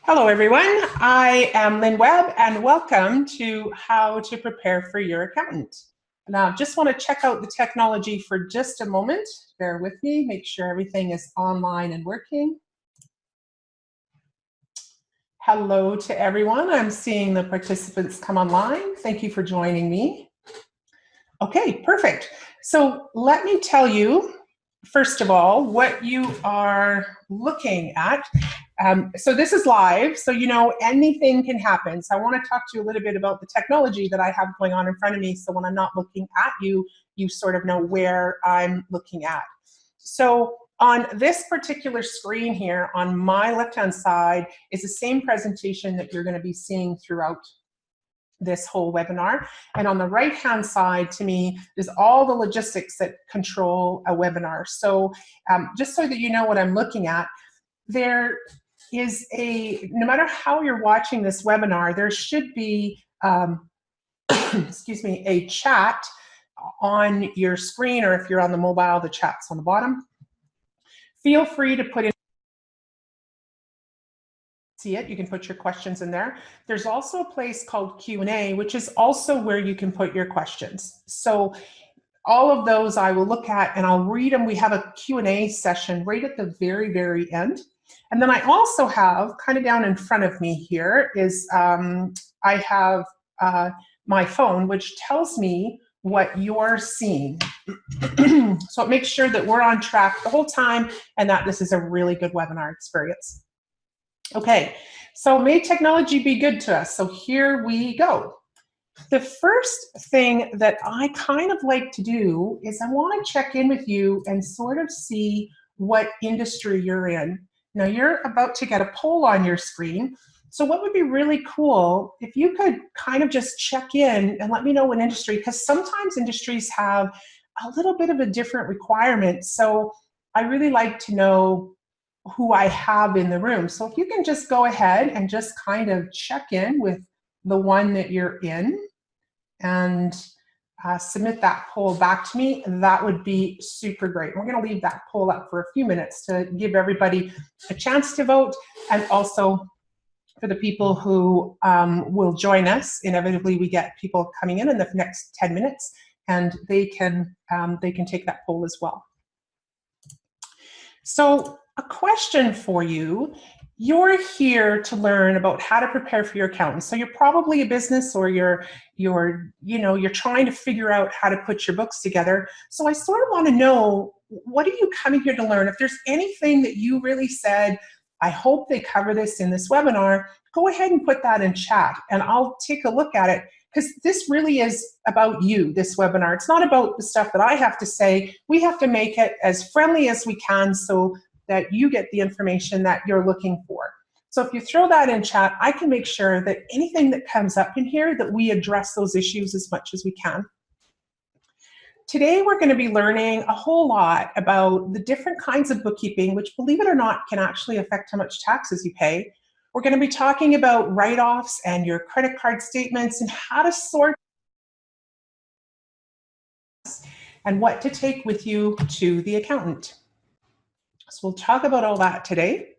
Hello, everyone. I am Lynn Webb, and welcome to How to Prepare for Your Accountant. Now, just want to check out the technology for just a moment. Bear with me, make sure everything is online and working. Hello to everyone. I'm seeing the participants come online. Thank you for joining me. Okay, perfect. So let me tell you, first of all, what you are looking at. So this is live, so you know anything can happen. So I want to talk to you a little bit about the technology that I have going on in front of me, so when I'm not looking at you, you sort of know where I'm looking at. So on this particular screen here, on my left-hand side, is the same presentation that you're going to be seeing throughout this whole webinar. And on the right-hand side, to me, is all the logistics that control a webinar. So just so that you know what I'm looking at, there is no matter how you're watching this webinar, there should be, excuse me, a chat on your screen, or if you're on the mobile, the chat's on the bottom. Feel free to put in, see it, you can put your questions in there. There's also a place called Q&A, which is also where you can put your questions. So all of those I will look at and I'll read them. We have a Q&A session right at the very, very end. And then I also have, kind of down in front of me here, is I have my phone, which tells me what you're seeing. So it makes sure that we're on track the whole time and that this is a really good webinar experience. Okay, so may technology be good to us? So here we go. The first thing that I kind of like to do is I want to check in with you and sort of see what industry you're in. Now you're about to get a poll on your screen. So what would be really cool if you could kind of just check in and let me know what industry, because sometimes industries have a little bit of a different requirement. So I really like to know who I have in the room. So if you can just go ahead and just kind of check in with the one that you're in and submit that poll back to me, that would be super great. We're going to leave that poll up for a few minutes to give everybody a chance to vote, and also for the people who will join us. Inevitably, we get people coming in the next 10 minutes, and they can take that poll as well. So a question for you. You're here to learn about how to prepare for your accountant. So you're probably a business, or you're trying to figure out how to put your books together. So I sort of want to know, what are you coming here to learn? If there's anything that you really said, I hope they cover this in this webinar, go ahead and put that in chat and I'll take a look at it, because this really is about you, this webinar. It's not about the stuff that I have to say. We have to make it as friendly as we can so that you get the information that you're looking for. So if you throw that in chat, I can make sure that anything that comes up in here, that we address those issues as much as we can. Today, we're going to be learning a whole lot about the different kinds of bookkeeping, which, believe it or not, can actually affect how much taxes you pay. We're going to be talking about write-offs and your credit card statements and how to sort and what to take with you to the accountant. So we'll talk about all that today.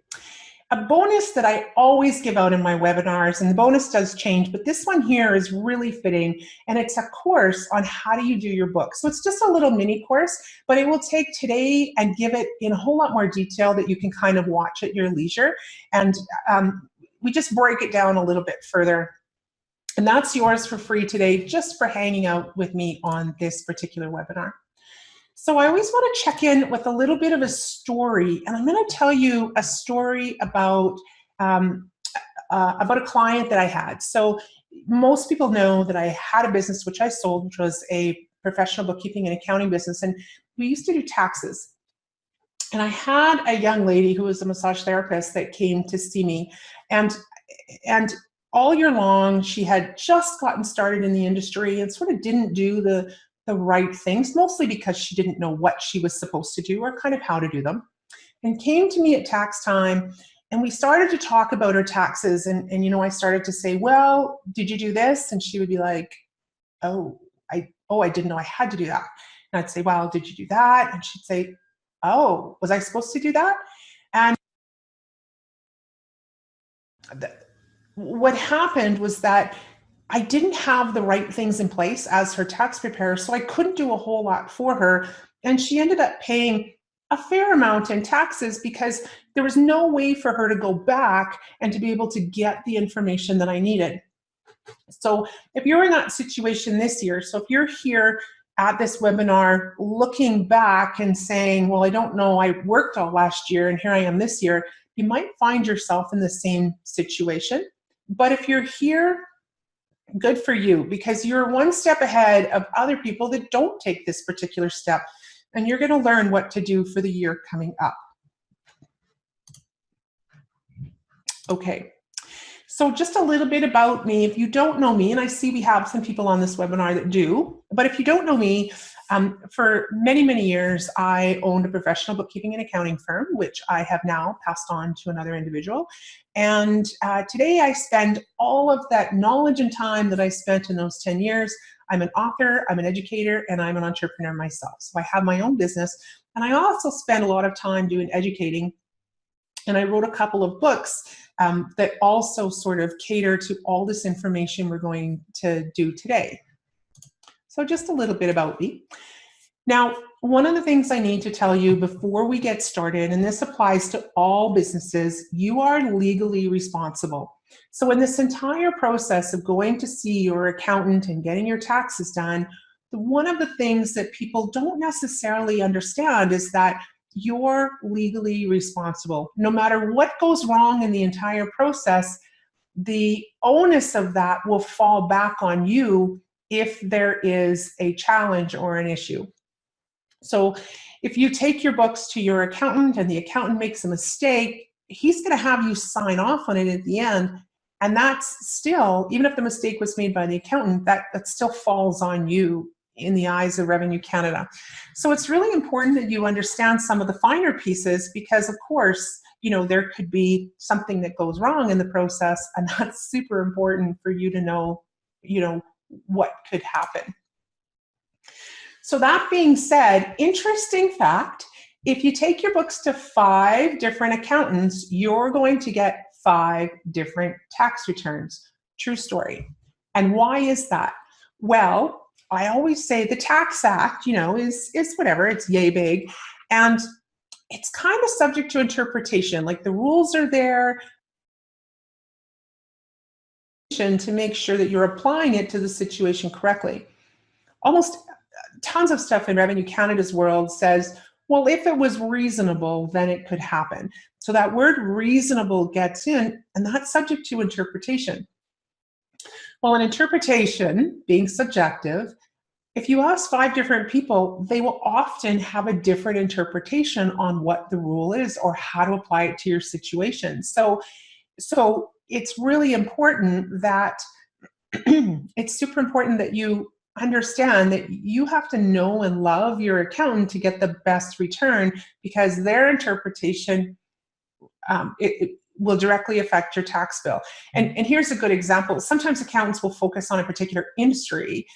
A bonus that I always give out in my webinars, and the bonus does change, but this one here is really fitting, and it's a course on how do you do your book. So it's just a little mini course, but it will take today and give it in a whole lot more detail that you can kind of watch at your leisure. And we just break it down a little bit further. And that's yours for free today, just for hanging out with me on this particular webinar. So I always want to check in with a little bit of a story, and I'm going to tell you a story about a client that I had. So most people know that I had a business which I sold, which was a professional bookkeeping and accounting business, and we used to do taxes. And I had a young lady who was a massage therapist that came to see me, and all year long she had just gotten started in the industry and sort of didn't do the right things, mostly because she didn't know what she was supposed to do or kind of how to do them, and came to me at tax time. And we started to talk about her taxes, and I started to say, well, did you do this? And she would be like, oh, I didn't know I had to do that. And I'd say, well, did you do that? And she'd say, oh, was I supposed to do that? And what happened was that I didn't have the right things in place as her tax preparer, so I couldn't do a whole lot for her. And she ended up paying a fair amount in taxes because there was no way for her to go back and to be able to get the information that I needed. So if you're in that situation this year, so if you're here at this webinar looking back and saying, well, I don't know, I worked all last year and here I am this year, you might find yourself in the same situation. But if you're here, good for you, because you're one step ahead of other people that don't take this particular step, and you're going to learn what to do for the year coming up. Okay. So just a little bit about me. If you don't know me, and I see we have some people on this webinar that do, but if you don't know me, for many, many years, I owned a professional bookkeeping and accounting firm, which I have now passed on to another individual. And today I spend all of that knowledge and time that I spent in those 10 years. I'm an author, I'm an educator, and I'm an entrepreneur myself. So I have my own business, and I also spend a lot of time doing educating. And I wrote a couple of books that also sort of cater to all this information we're going to do today. So just a little bit about me. Now, one of the things I need to tell you before we get started, and this applies to all businesses, you are legally responsible. So in this entire process of going to see your accountant and getting your taxes done, one of the things that people don't necessarily understand is that you're legally responsible. No matter what goes wrong in the entire process, the onus of that will fall back on you if there is a challenge or an issue. So if you take your books to your accountant and the accountant makes a mistake, he's going to have you sign off on it at the end. And that's still, even if the mistake was made by the accountant, that still falls on you in the eyes of Revenue Canada. So it's really important that you understand some of the finer pieces because, of course, you know, there could be something that goes wrong in the process, and that's super important for you to know, you know, what could happen. So that being said, interesting fact, if you take your books to 5 different accountants, you're going to get 5 different tax returns. True story. And why is that? Well, I always say the Tax Act, you know, is whatever, it's yay big. And it's kind of subject to interpretation. Like the rules are there to make sure that you're applying it to the situation correctly. Almost tons of stuff in Revenue Canada's world says, well, if it was reasonable, then it could happen. So that word reasonable gets in, and that's subject to interpretation. Well, an interpretation, being subjective, if you ask 5 different people, they will often have a different interpretation on what the rule is or how to apply it to your situation. So it's really important that it's super important that you understand that you have to know and love your accountant to get the best return, because their interpretation it will directly affect your tax bill. And here's a good example. Sometimes accountants will focus on a particular industry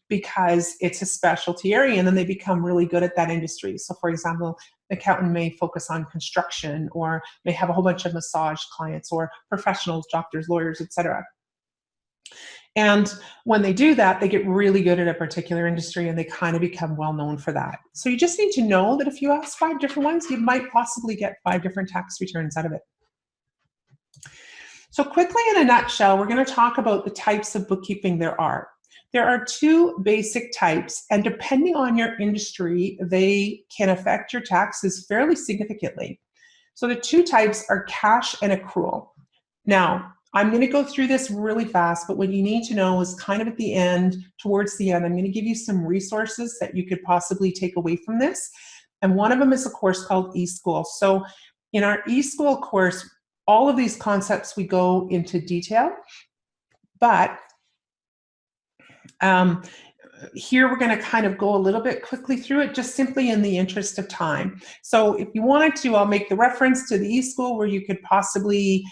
because it's a specialty area, and then they become really good at that industry. So for example, the accountant may focus on construction, or may have a whole bunch of massage clients or professionals, doctors, lawyers, etc. And when they do that, they get really good at a particular industry and they kind of become well known for that. So you just need to know that if you ask 5 different ones, you might possibly get 5 different tax returns out of it. So quickly, in a nutshell, we're going to talk about the types of bookkeeping there are. There are 2 basic types, and depending on your industry, they can affect your taxes fairly significantly. So the 2 types are cash and accrual. Now, I'm going to go through this really fast, but what you need to know is kind of at the end, towards the end, I'm going to give you some resources that you could possibly take away from this. And one of them is a course called eSchool. So in our eSchool course, all of these concepts we go into detail, but here we're going to kind of go a little bit quickly through it, just simply in the interest of time. So if you wanted to, I'll make the reference to the eSchool where you could possibly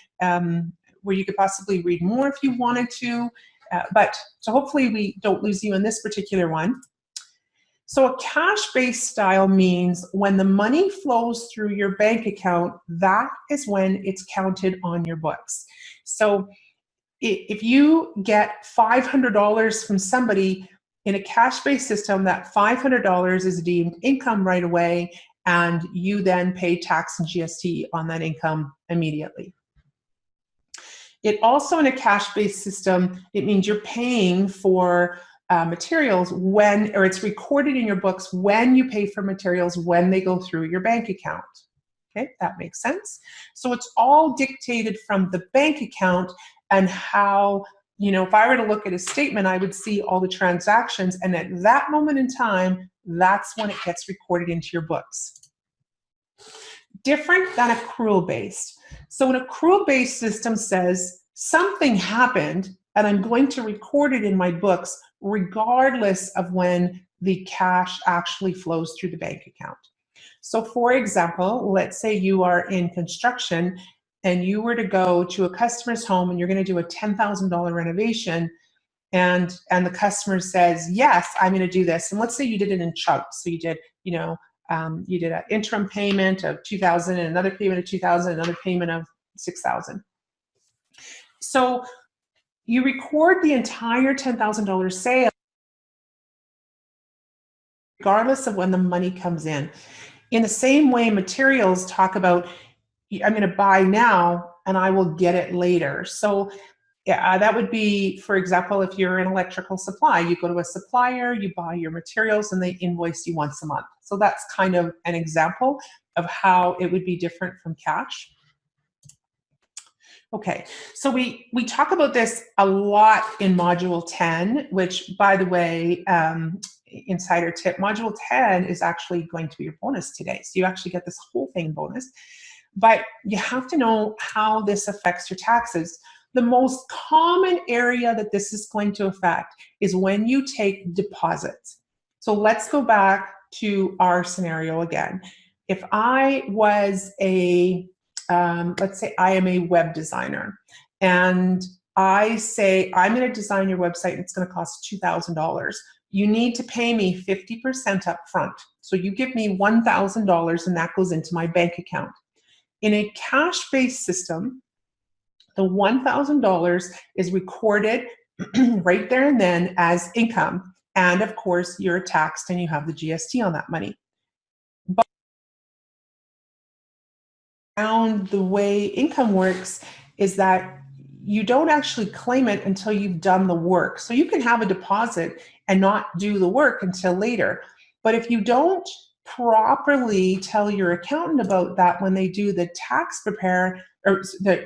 read more if you wanted to, but so hopefully we don't lose you in this particular one. So a cash-based style means when the money flows through your bank account, that is when it's counted on your books. So if you get $500 from somebody in a cash-based system, that $500 is deemed income right away, and you then pay tax and GST on that income immediately. It also, in a cash-based system, it means you're paying for materials when, or it's recorded in your books when you pay for materials when they go through your bank account. Okay, that makes sense. So it's all dictated from the bank account, and how, if I were to look at a statement, I would see all the transactions, and at that moment in time, that's when it gets recorded into your books. Different than accrual-based. So an accrual-based system says something happened and I'm going to record it in my books regardless of when the cash actually flows through the bank account. So for example, let's say you are in construction and you were to go to a customer's home and you're going to do a $10,000 renovation, and the customer says, yes, I'm going to do this. And let's say you did it in chunks. So you did, you did an interim payment of $2,000 and another payment of $2,000, another payment of $6,000. So you record the entire $10,000 sale regardless of when the money comes in. In the same way, materials talk about, I'm going to buy now and I will get it later. So yeah, that would be, for example, if you're an electrical supply, you go to a supplier, you buy your materials, and they invoice you once a month. So that's kind of an example of how it would be different from cash. Okay, so we talk about this a lot in Module 10, which, by the way, insider tip, Module 10 is actually going to be your bonus today. So you actually get this whole thing bonus. But you have to know how this affects your taxes. The most common area that this is going to affect is when you take deposits. So let's go back to our scenario again. If I was let's say I am a web designer, and I say, I'm going to design your website and it's going to cost $2,000. You need to pay me 50% up front. So you give me $1,000 and that goes into my bank account. In a cash-based system, the $1,000 is recorded right there and then as income. And of course, you're taxed and you have the GST on that money. But around the way income works is that you don't actually claim it until you've done the work. So you can have a deposit and not do the work until later. But if you don't properly tell your accountant about that when they do the tax prepare,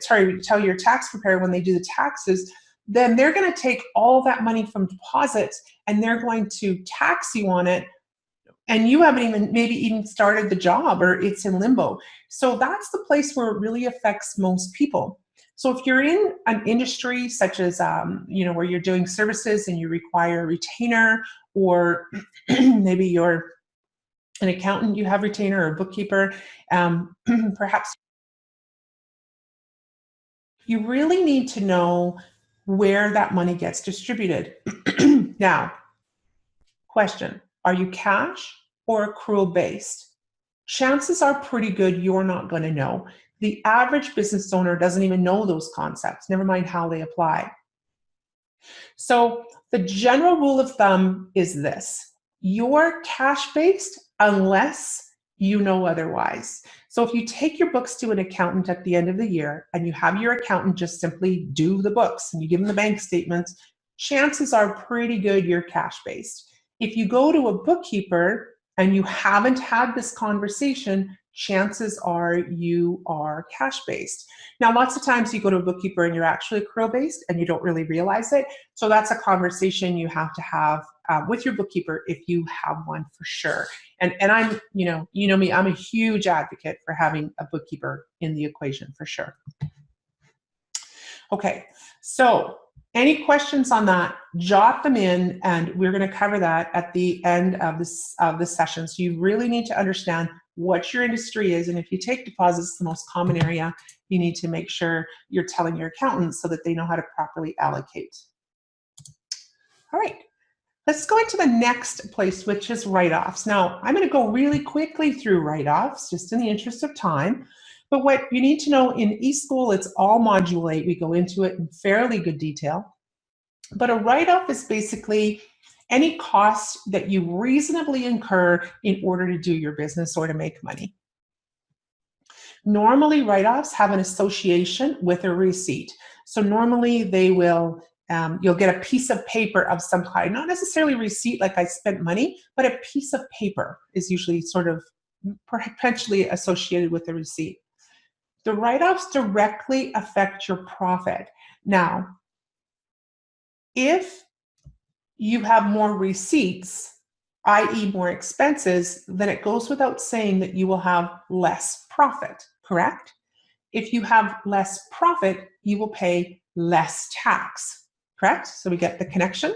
tell your tax preparer when they do the taxes, then they're going to take all that money from deposits and they're going to tax you on it, and you haven't maybe even started the job, or it's in limbo. So that's the place where it really affects most people. So if you're in an industry such as where you're doing services and you require a retainer, or maybe you're an accountant, you have retainer, or a bookkeeper, perhaps you really need to know where that money gets distributed. Now, question, are you cash or accrual based? Chances are pretty good you're not going to know. The average business owner doesn't even know those concepts, never mind how they apply. So the general rule of thumb is this: you're cash based unless you know otherwise. So if you take your books to an accountant at the end of the year and you have your accountant just simply do the books and you give them the bank statements, chances are pretty good you're cash based. If you go to a bookkeeper and you haven't had this conversation, chances are you are cash based. Now, lots of times you go to a bookkeeper and you're actually accrual based and you don't really realize it. So that's a conversation you have to have with your bookkeeper if you have one, for sure. And I'm, you know me, I'm a huge advocate for having a bookkeeper in the equation, for sure. Okay, so any questions on that, jot them in, and we're going to cover that at the end of this session. So you really need to understand what your industry is, and if you take deposits, the most common area, you need to make sure you're telling your accountant so that they know how to properly allocate. All right. Let's go into the next place, which is write-offs. Now, I'm going to go really quickly through write-offs, just in the interest of time. But what you need to know in eSchool, it's all Module 8. We go into it in fairly good detail. But a write-off is basically any cost that you reasonably incur in order to do your business or to make money. Normally, write-offs have an association with a receipt. So normally they will you'll get a piece of paper of some kind, not necessarily a receipt like I spent money, but a piece of paper is usually sort of potentially associated with the receipt. The write-offs directly affect your profit. Now, if you have more receipts, i.e. more expenses, then it goes without saying that you will have less profit, correct? If you have less profit, you will pay less tax. Correct? So we get the connection.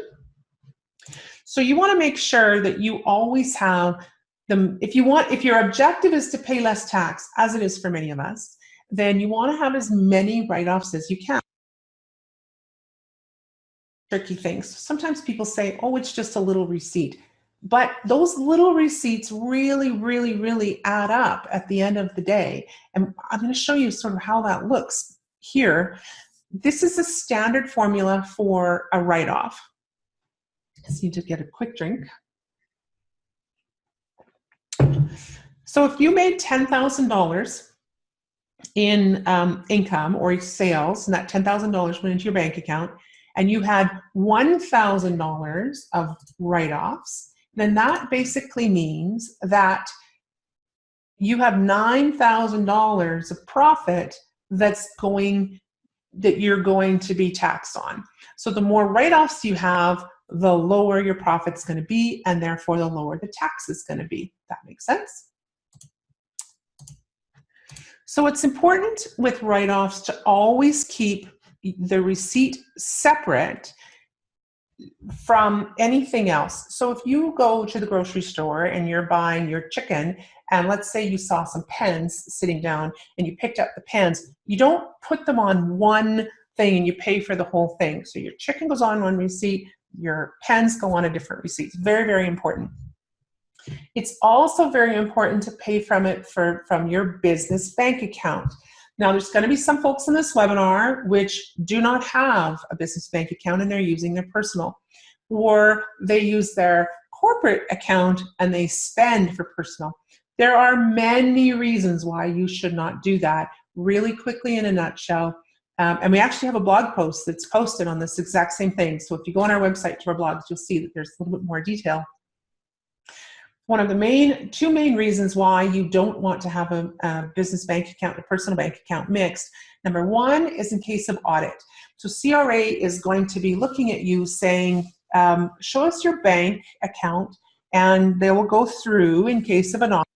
So you want to make sure that you always have if your objective is to pay less tax, as it is for many of us, then you want to have as many write-offs as you can. Tricky things. Sometimes people say, oh, it's just a little receipt. But those little receipts really, really, really add up at the end of the day. And I'm going to show you sort of how that looks here. This is a standard formula for a write-off. I just need to get a quick drink. So if you made $10,000 in income or sales, and that $10,000 went into your bank account, and you had $1,000 of write-offs, then that basically means that you have $9,000 of profit that you're going to be taxed on. So the more write-offs you have, the lower your profit's going to be, and therefore the lower the tax is going to be. That makes sense? So it's important with write-offs to always keep the receipt separate from anything else. So if you go to the grocery store and you're buying your chicken, and let's say you saw some pens sitting down and you picked up the pens, you don't put them on one thing and you pay for the whole thing. So your chicken goes on one receipt, your pens go on a different receipt. It's very, very important. It's also very important to pay from your business bank account. Now, there's going to be some folks in this webinar which do not have a business bank account and they're using their personal, or they use their corporate account and they spend for personal. There are many reasons why you should not do that. Really quickly in a nutshell, and we actually have a blog post that's posted on this exact same thing. So if you go on our website to our blogs, you'll see that there's a little bit more detail. One of the two main reasons why you don't want to have a business bank account and a personal bank account mixed. Number one is in case of audit. So CRA is going to be looking at you saying, show us your bank account, and they will go through in case of an audit.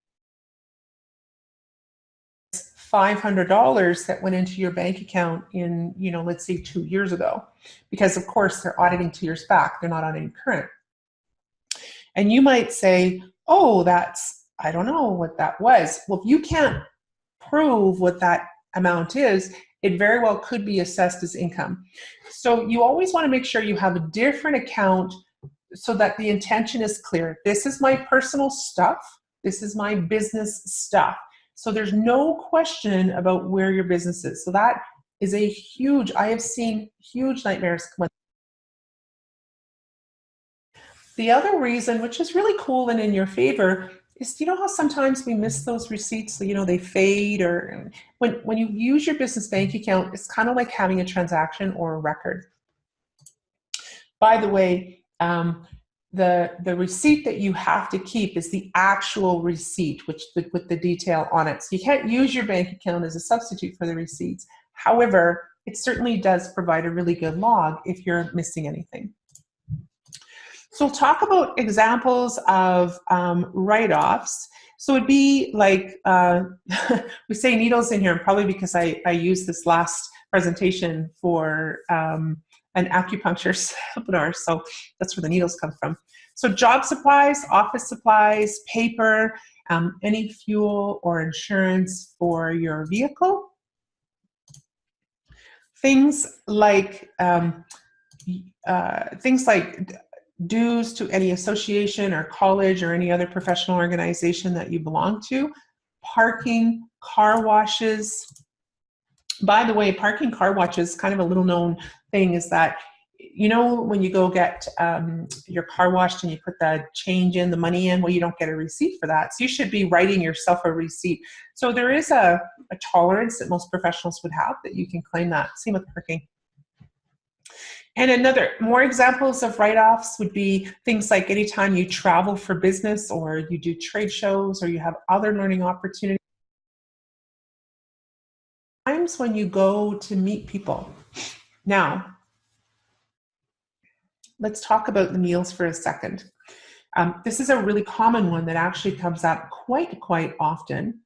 $500 that went into your bank account in, let's say 2 years ago, because of course they're auditing 2 years back, they're not auditing current. And you might say, oh, I don't know what that was. Well, if you can't prove what that amount is, it very well could be assessed as income. So you always want to make sure you have a different account so that the intention is clear. This is my personal stuff. This is my business stuff. So there's no question about where your business is. So that is I have seen huge nightmares come. The other reason, which is really cool and in your favor, is how sometimes we miss those receipts, so, they fade, or when you use your business bank account, it's kind of like having a transaction or a record. By the way, the receipt that you have to keep is the actual receipt, with the detail on it. So you can't use your bank account as a substitute for the receipts. However, it certainly does provide a really good log if you're missing anything. So we'll talk about examples of write-offs. So it'd be like, we say needles in here, probably because I used this last presentation for an acupuncture seminar, so that's where the needles come from. So job supplies, office supplies, paper, any fuel or insurance for your vehicle. Things like dues to any association or college or any other professional organization that you belong to, parking, car washes. By the way, parking car washes, kind of a little known thing, is that, you know, when you go get your car washed and you put the change in, the money in, well, you don't get a receipt for that. So you should be writing yourself a receipt. So there is a tolerance that most professionals would have that you can claim that. Same with parking. And more examples of write-offs would be things like anytime you travel for business or you do trade shows or you have other learning opportunities. Times when you go to meet people. Now, let's talk about the meals for a second. This is a really common one that actually comes up quite often.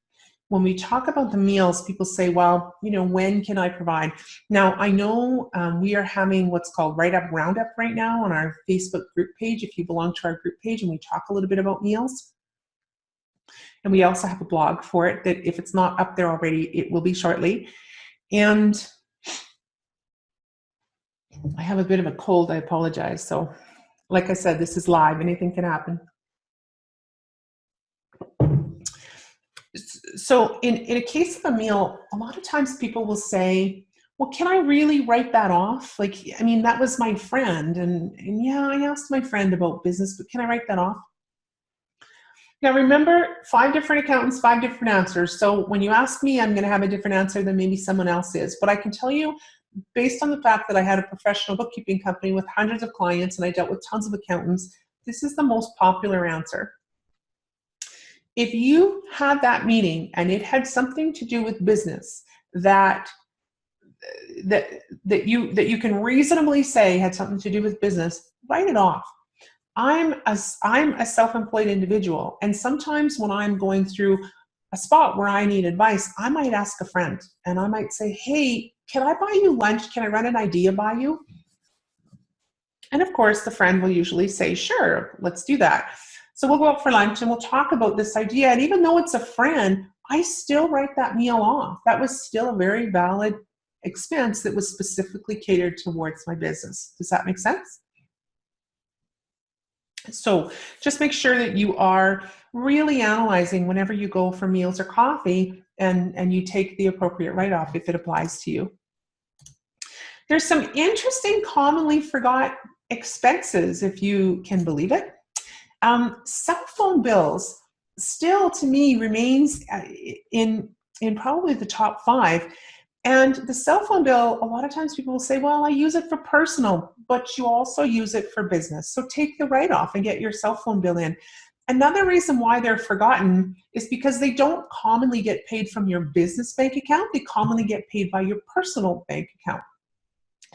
When we talk about the meals, people say, well, you know, when can I provide? Now, I know we are having what's called Write Up Roundup right now on our Facebook group page, if you belong to our group page, and we talk a little bit about meals. And we also have a blog for it that if it's not up there already, it will be shortly. And I have a bit of a cold, I apologize. So like I said, this is live, anything can happen. So in a case of a meal, a lot of times people will say, well, can I really write that off? Like, I mean, that was my friend, and yeah, I asked my friend about business, but can I write that off? Now remember, 5 different accountants, 5 different answers. So when you ask me, I'm gonna have a different answer than maybe someone else is. But I can tell you, based on the fact that I had a professional bookkeeping company with hundreds of clients and I dealt with tons of accountants, this is the most popular answer. If you had that meeting and it had something to do with business that you can reasonably say had something to do with business, write it off. I'm a self-employed individual, and sometimes when I'm going through a spot where I need advice, I might ask a friend and I might say, hey, can I buy you lunch? Can I run an idea by you? And of course, the friend will usually say, sure, let's do that. So we'll go out for lunch and we'll talk about this idea. And even though it's a friend, I still write that meal off. That was still a very valid expense that was specifically catered towards my business. Does that make sense? So just make sure that you are really analyzing whenever you go for meals or coffee and you take the appropriate write-off if it applies to you. There's some interesting commonly forgot expenses, if you can believe it. Cell phone bills still, to me, remains in probably the top 5. And the cell phone bill, a lot of times people will say, well, I use it for personal, but you also use it for business. So take the write-off and get your cell phone bill in. Another reason why they're forgotten is because they don't commonly get paid from your business bank account. They commonly get paid by your personal bank account.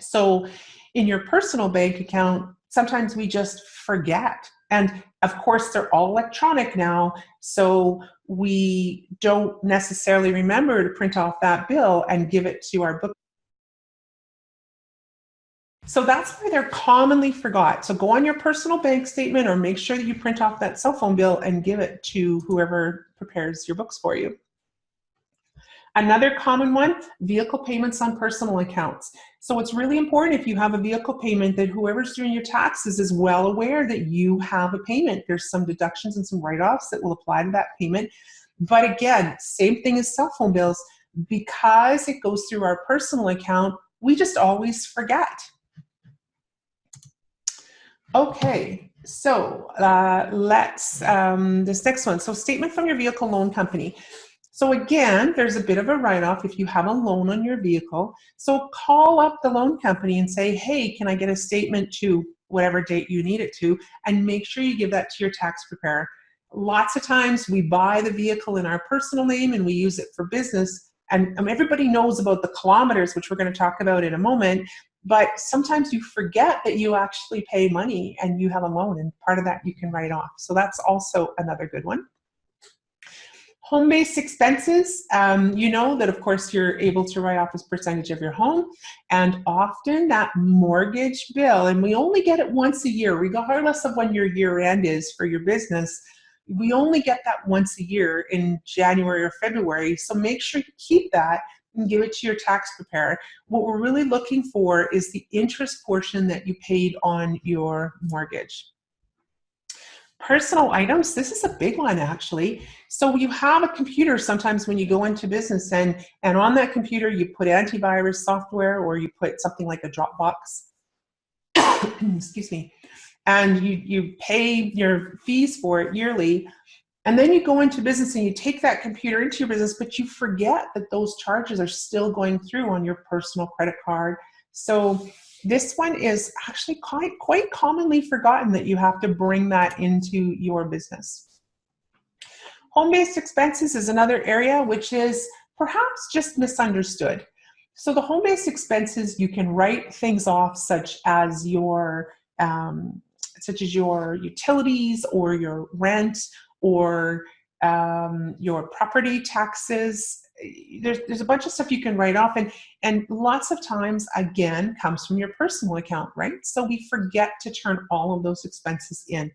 So in your personal bank account, sometimes we just forget. And of course, they're all electronic now, so we don't necessarily remember to print off that bill and give it to our book. So that's why they're commonly forgot. So go on your personal bank statement or make sure that you print off that cell phone bill and give it to whoever prepares your books for you. Another common one, vehicle payments on personal accounts. So it's really important if you have a vehicle payment that whoever's doing your taxes is well aware that you have a payment. There's some deductions and some write-offs that will apply to that payment. But again, same thing as cell phone bills. Because it goes through our personal account, we just always forget. Okay, so this next one. So statement from your vehicle loan company. So again, there's a bit of a write-off if you have a loan on your vehicle. So call up the loan company and say, hey, can I get a statement to whatever date you need it to? And make sure you give that to your tax preparer. Lots of times we buy the vehicle in our personal name and we use it for business. And everybody knows about the kilometers, which we're going to talk about in a moment. But sometimes you forget that you actually pay money and you have a loan, and part of that you can write off. So that's also another good one. Home-based expenses, you know that of course you're able to write off as percentage of your home, and often that mortgage bill, and we only get it once a year, regardless of when your year end is for your business, we only get that once a year in January or February, so make sure you keep that and give it to your tax preparer. What we're really looking for is the interest portion that you paid on your mortgage. Personal items, this is a big one actually. So you have a computer sometimes when you go into business, and on that computer you put antivirus software, or you put something like a Dropbox, excuse me, and you pay your fees for it yearly. And then you go into business and you take that computer into your business, but you forget that those charges are still going through on your personal credit card. So this one is actually quite commonly forgotten, that you have to bring that into your business. Home-based expenses is another area which is perhaps just misunderstood. So the home-based expenses, you can write things off such as your utilities, or your rent, or your property taxes. There's a bunch of stuff you can write off, and lots of times, again, comes from your personal account, right? So we forget to turn all of those expenses in.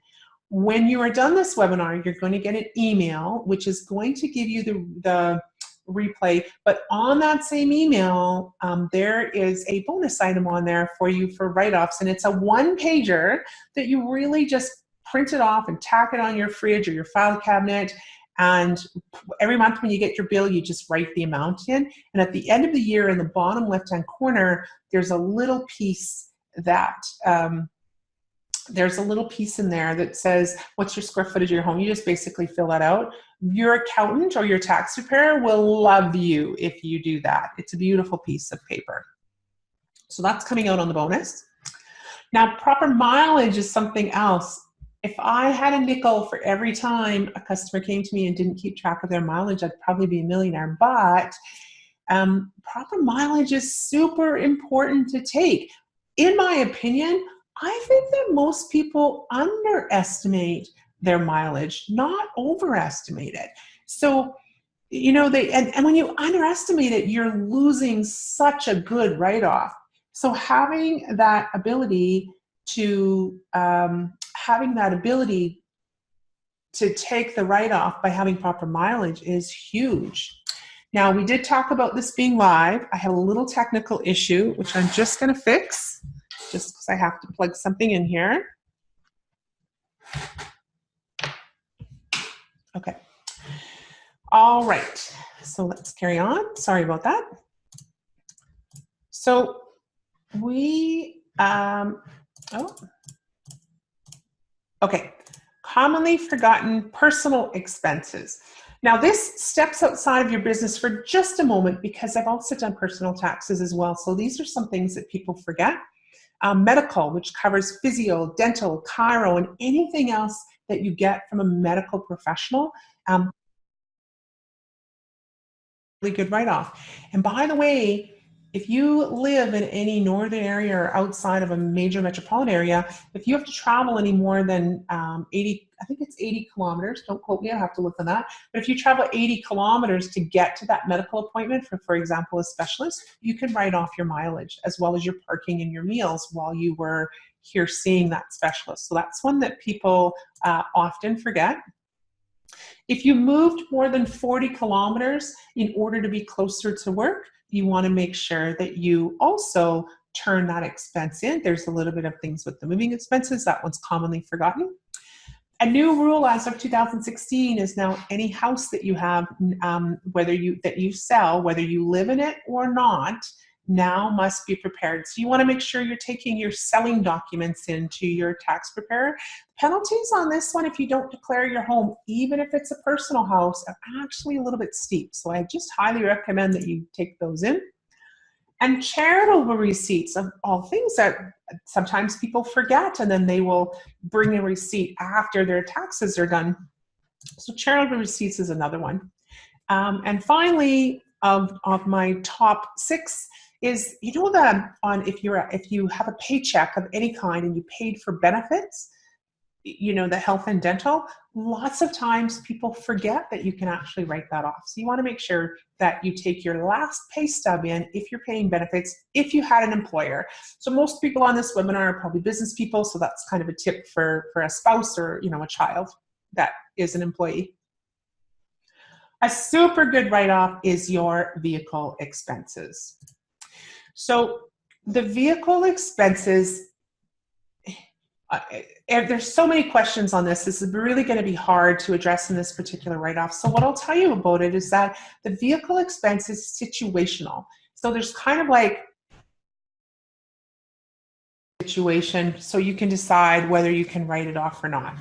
When you are done this webinar, you're going to get an email which is going to give you the replay, but on that same email, there is a bonus item on there for you for write-offs, and it's a one-pager that you really just print it off and tack it on your fridge or your file cabinet. And every month when you get your bill, you just write the amount in. And at the end of the year, in the bottom left-hand corner, there's a little piece that in there that says, what's your square footage of your home? You just basically fill that out. Your accountant or your tax preparer will love you if you do that. It's a beautiful piece of paper. So that's coming out on the bonus. Now, proper mileage is something else. If I had a nickel for every time a customer came to me and didn't keep track of their mileage, I'd probably be a millionaire. But proper mileage is super important to take. In my opinion, I think that most people underestimate their mileage, not overestimate it. So, you know, and when you underestimate it, you're losing such a good write-off. So having that ability to take the write-off by having proper mileage is huge. Now, we did talk about this being live. I had a little technical issue, which I'm just going to fix, just because I have to plug something in here. Okay. All right. So let's carry on. Sorry about that. So we, okay. Commonly forgotten personal expenses. Now this steps outside of your business for just a moment, because I've also done personal taxes as well. So these are some things that people forget. Medical, which covers physio, dental, chiro, and anything else that you get from a medical professional. Really good write-off. And by the way, if you live in any northern area or outside of a major metropolitan area, if you have to travel any more than 80 kilometers, don't quote me, I have to look on that, but if you travel 80 kilometers to get to that medical appointment for example, a specialist, you can write off your mileage as well as your parking and your meals while you were here seeing that specialist. So that's one that people often forget. If you moved more than 40 kilometers in order to be closer to work, you want to make sure that you also turn that expense in. There's a little bit of things with the moving expenses. That one's commonly forgotten. A new rule as of 2016 is now any house that you have, that you sell, whether you live in it or not, now must be prepared. So you want to make sure you're taking your selling documents into your tax preparer. Penalties on this one, if you don't declare your home, even if it's a personal house, are actually a little bit steep. So I just highly recommend that you take those in. And charitable receipts, of all things that sometimes people forget, and then they will bring a receipt after their taxes are done. So charitable receipts is another one. And finally, of my top 6 is, you know, that if you have a paycheck of any kind and you paid for benefits, you know, the health and dental, lots of times people forget that you can actually write that off. So you want to make sure that you take your last pay stub in if you're paying benefits, if you had an employer. So most people on this webinar are probably business people, so that's kind of a tip for a spouse or, you know, a child that is an employee. A super good write-off is your vehicle expenses. So the vehicle expenses, there's so many questions on this. This is really going to be hard to address in this particular write-off. So what I'll tell you about it is that the vehicle expense is situational. So there's kind of like situation, so you can decide whether you can write it off or not.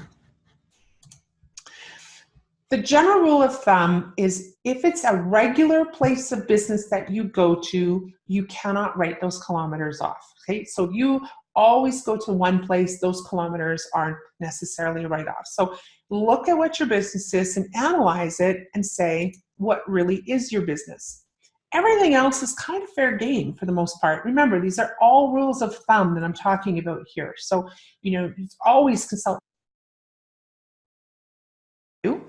The general rule of thumb is if it's a regular place of business that you go to, you cannot write those kilometers off. Okay, so you always go to one place, those kilometers aren't necessarily a write-off. So look at what your business is and analyze it and say what really is your business. Everything else is kind of fair game for the most part. Remember, these are all rules of thumb that I'm talking about here. So, you always consult you.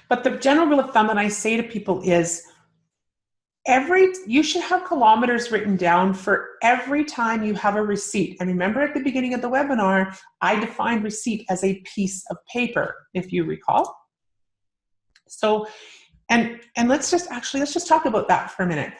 But the general rule of thumb that I say to people is you should have kilometers written down for every time you have a receipt. And remember at the beginning of the webinar, I defined receipt as a piece of paper, if you recall. So, and let's just talk about that for a minute.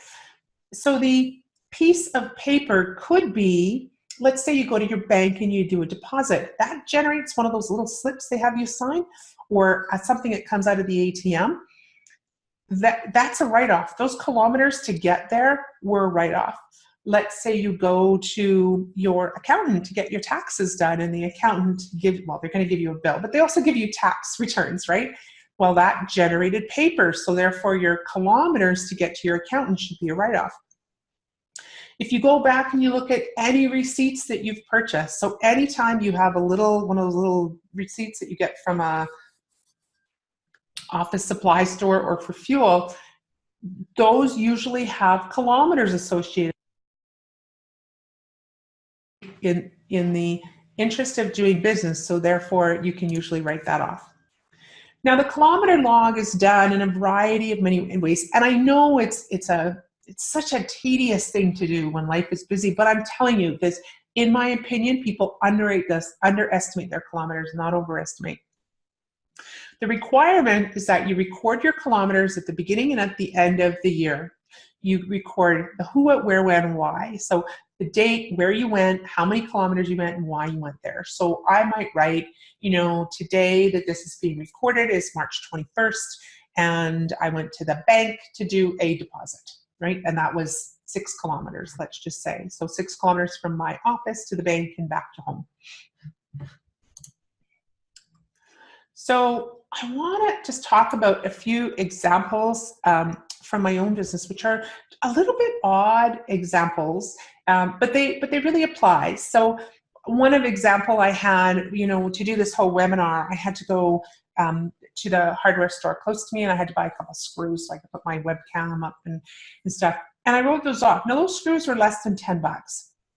So the piece of paper could be, let's say you go to your bank and you do a deposit. That generates one of those little slips they have you sign, or something that comes out of the ATM. That's a write-off. Those kilometers to get there were a write-off. Let's say you go to your accountant to get your taxes done, and the accountant they're going to give you a bill, but they also give you tax returns, right? Well, that generated paper, so therefore your kilometers to get to your accountant should be a write-off. If you go back and you look at any receipts that you've purchased, so anytime you have one of those little receipts that you get from a office supply store or for fuel, those usually have kilometers associated in the interest of doing business, so therefore you can usually write that off. Now the kilometer log is done in a variety of many ways, and I know it's such a tedious thing to do when life is busy, but I'm telling you this, in my opinion, people underestimate their kilometers, not overestimate. The requirement is that you record your kilometers at the beginning and at the end of the year. You record the who, what, where, when, why. So the date, where you went, how many kilometers you went, and why you went there. So I might write, today that this is being recorded is March 21st, and I went to the bank to do a deposit, right? And that was 6 kilometers, let's just say. So 6 kilometers from my office to the bank and back to home. So I want to just talk about a few examples from my own business, which are a little bit odd examples, but they really apply. So one of example I had, to do this whole webinar, I had to go to the hardware store close to me, and I had to buy a couple screws so I could put my webcam up and stuff. And I wrote those off. Now those screws were less than $10,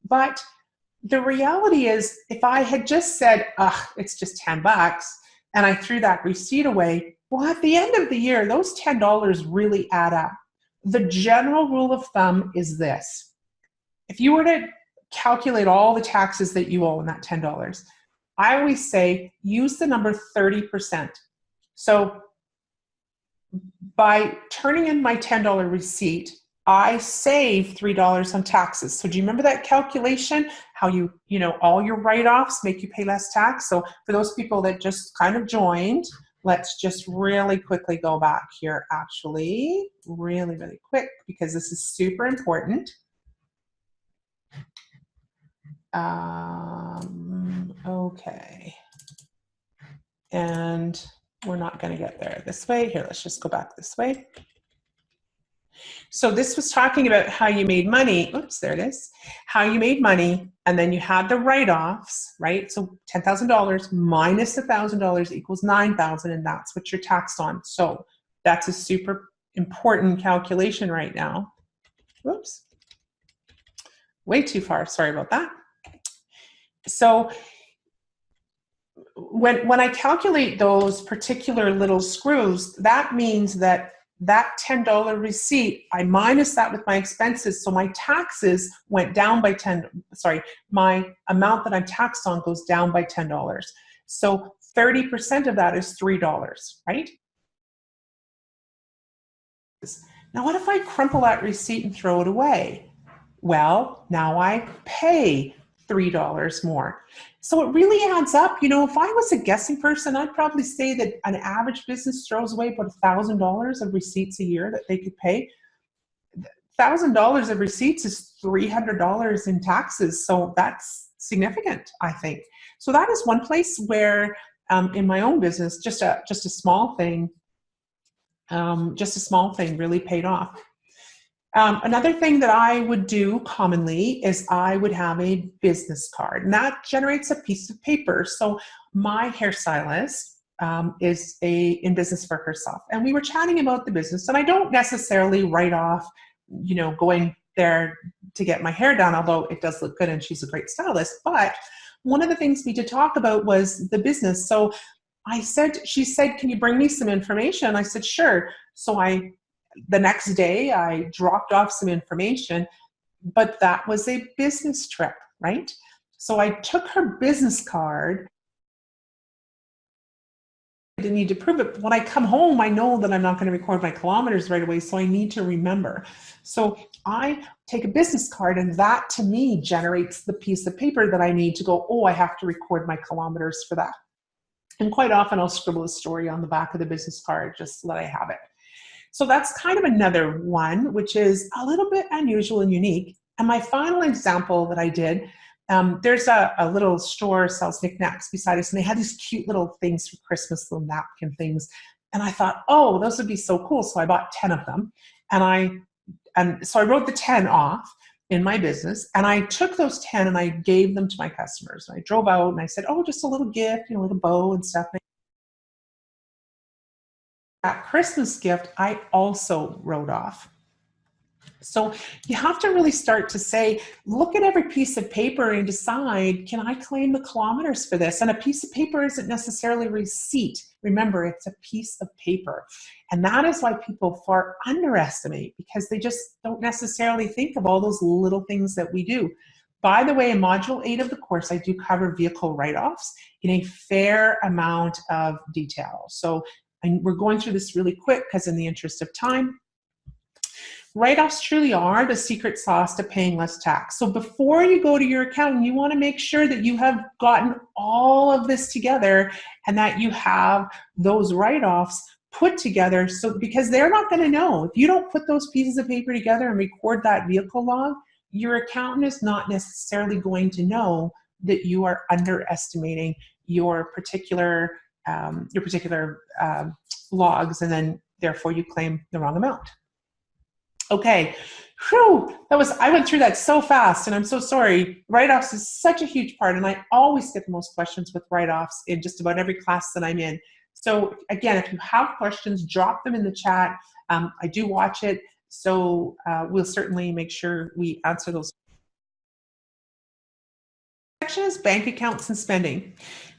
but the reality is, if I had just said, it's just $10, and I threw that receipt away, well, at the end of the year, those $10 really add up. The general rule of thumb is this. If you were to calculate all the taxes that you owe on that $10, I always say use the number 30%. So by turning in my $10 receipt, I save $3 on taxes. So do you remember that calculation? How all your write-offs make you pay less tax? So for those people that just kind of joined, let's just really quickly go back here, actually, really, really quick, because this is super important. Okay. And we're not going to get there this way. Here, let's just go back this way. So this was talking about how you made money. Oops, there it is. How you made money, and then you had the write-offs, right? So $10,000 minus $1,000 equals $9,000, and that's what you're taxed on. So that's a super important calculation right now. Whoops. Way too far. Sorry about that. So when I calculate those particular little screws, that means that $10 receipt, I minus that with my expenses, so my taxes went down by my amount that I'm taxed on goes down by $10. So 30% of that is $3, right? Now, what if I crumple that receipt and throw it away? Well, now I pay $3 more. So it really adds up. You know, if I was a guessing person, I'd probably say that an average business throws away about $1,000 of receipts a year that they could pay. $1,000 of receipts is $300 in taxes. So that's significant, I think. So that is one place where in my own business, just a small thing, really paid off. Another thing that I would do commonly is I would have a business card, and that generates a piece of paper. So my hairstylist is in business for herself, and we were chatting about the business, and I don't necessarily write off, you know, going there to get my hair done, although it does look good and she's a great stylist. But one of the things we did talk about was the business. So she said, can you bring me some information? I said, sure. So the next day I dropped off some information, but that was a business trip, right? So I took her business card. I didn't need to prove it. When I come home, I know that I'm not going to record my kilometers right away, so I need to remember. So I take a business card, and that to me generates the piece of paper that I need to go, oh, I have to record my kilometers for that. And quite often I'll scribble a story on the back of the business card just so that I have it. So that's kind of another one, which is a little bit unusual and unique. And my final example that I did, there's a little store sells knickknacks beside us, and they had these cute little things for Christmas, little napkin things. And I thought, oh, those would be so cool. So I bought 10 of them. And so I wrote the 10 off in my business, and I took those 10 and I gave them to my customers. And I drove out and I said, oh, just a little gift, you know, like a bow and stuff. That Christmas gift, I also wrote off. So you have to really start to say, look at every piece of paper and decide, can I claim the kilometers for this? And a piece of paper isn't necessarily a receipt. Remember, it's a piece of paper. And that is why people far underestimate, because they just don't necessarily think of all those little things that we do. By the way, in Module 8 of the course, I do cover vehicle write-offs in a fair amount of detail. So we're going through this really quick because in the interest of time. Write-offs truly are the secret sauce to paying less tax. So before you go to your accountant, you want to make sure that you have gotten all of this together and that you have those write-offs put together. So because they're not going to know. If you don't put those pieces of paper together and record that vehicle log, your accountant is not necessarily going to know that you are underestimating your particular logs, and then therefore you claim the wrong amount. Okay, whew, I went through that so fast, and I'm so sorry. Write-offs is such a huge part, and I always get the most questions with write-offs in just about every class that I'm in. So again, if you have questions, drop them in the chat. I do watch it, so we'll certainly make sure we answer those. Section is bank accounts and spending.